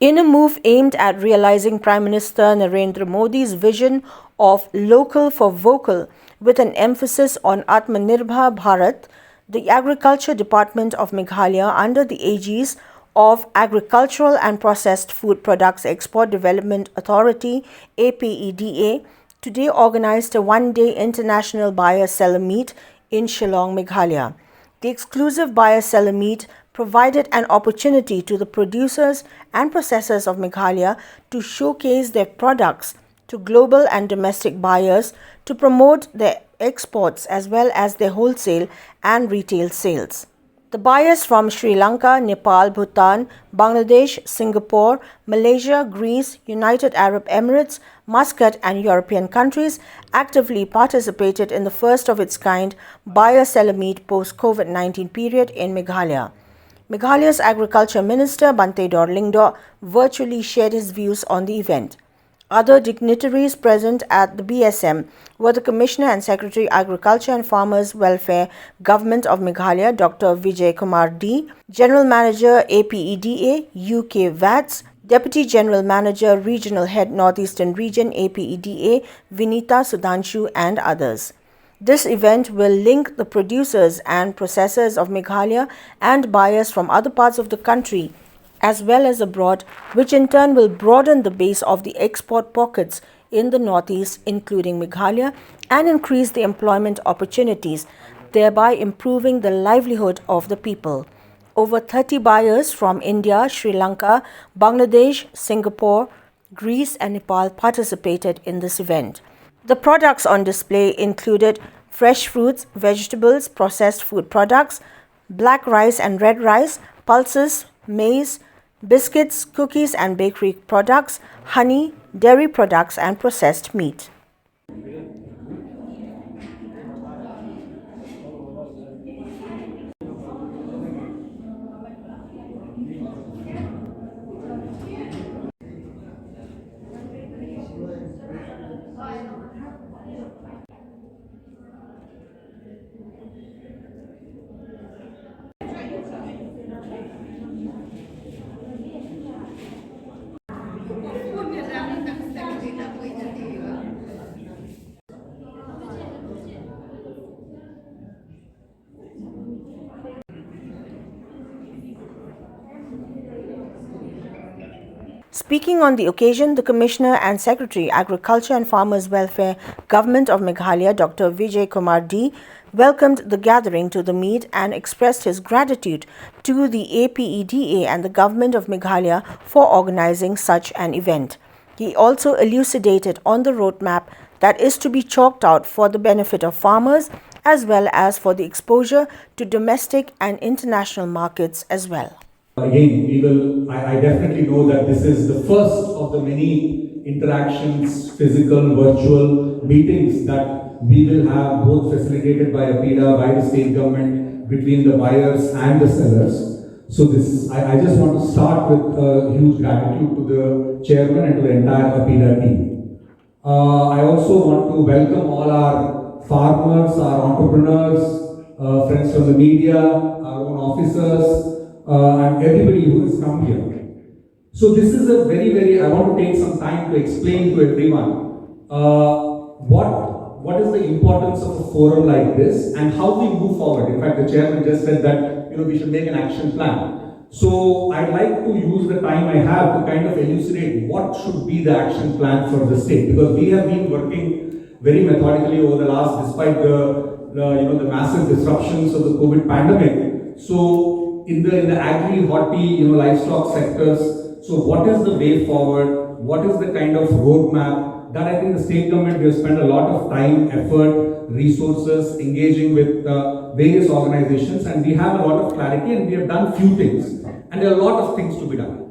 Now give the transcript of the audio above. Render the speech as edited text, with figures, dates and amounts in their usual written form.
In a move aimed at realizing Prime Minister Narendra Modi's vision of local for vocal with an emphasis on Aatmanirbhar Bharat, the Agricultural Department of Meghalaya, under the aegis of Agricultural and Processed Food Products Export Development Authority APEDA, today organized a one-day international buyer-seller meet in Shillong, Meghalaya. The exclusive buyer-seller meet provided an opportunity to the producers and processors of Meghalaya to showcase their products to global and domestic buyers, to promote their exports as well as their wholesale and retail sales. The buyers from Sri Lanka, Nepal, Bhutan, Bangladesh, Singapore, Malaysia, Greece, United Arab Emirates, Muscat and European countries actively participated in the first of its kind buyer-seller meet post-COVID-19 period in Meghalaya. Meghalaya's Agriculture Minister Bante Dorlingdo virtually shared his views on the event. Other dignitaries present at the BSM were the Commissioner and Secretary Agriculture and Farmers Welfare, Government of Meghalaya, Dr. D, General Manager APEDA, UK VATS, Deputy General Manager, Regional Head Northeastern Region APEDA, Vinita Sudhanshu and others. This event will link the producers and processors of Meghalaya and buyers from other parts of the country as well as abroad, which in turn will broaden the base of the export pockets in the northeast, including Meghalaya, and increase the employment opportunities, thereby improving the livelihood of the people. Over 30 buyers from India, Sri Lanka, Bangladesh, Singapore, Greece and Nepal participated in this event. The products on display included fresh fruits, vegetables, processed food products, black rice and red rice, pulses, maize, biscuits, cookies and bakery products, honey, dairy products and processed meat. Speaking on the occasion, the Commissioner and Secretary, Agriculture and Farmers Welfare, Government of Meghalaya, Dr. D, welcomed the gathering to the meet and expressed his gratitude to the APEDA and the Government of Meghalaya for organizing such an event. He also elucidated on the roadmap that is to be chalked out for the benefit of farmers as well as for the exposure to domestic and international markets as well. Again, I definitely know that this is the first of the many interactions, physical, virtual meetings that we will have, both facilitated by APEDA, by the state government, between the buyers and the sellers. So I just want to start with huge gratitude to the chairman and to the entire APEDA team. I also want to welcome all our farmers, our entrepreneurs, friends from the media, our own officers, and everybody who has come here. So this is a I want to take some time to explain to everyone what is the importance of a forum like this and how we move forward. In fact, the chairman just said that we should make an action plan. So I'd like to use the time I have to kind of elucidate what should be the action plan for the state, because we have been working very methodically over the last, despite the massive disruptions of the COVID pandemic. So in the agri, horti, livestock sectors. So what is the way forward? What is the kind of roadmap that I think the state government, we have spent a lot of time, effort, resources engaging with various organizations, and we have a lot of clarity and we have done few things, and there are a lot of things to be done.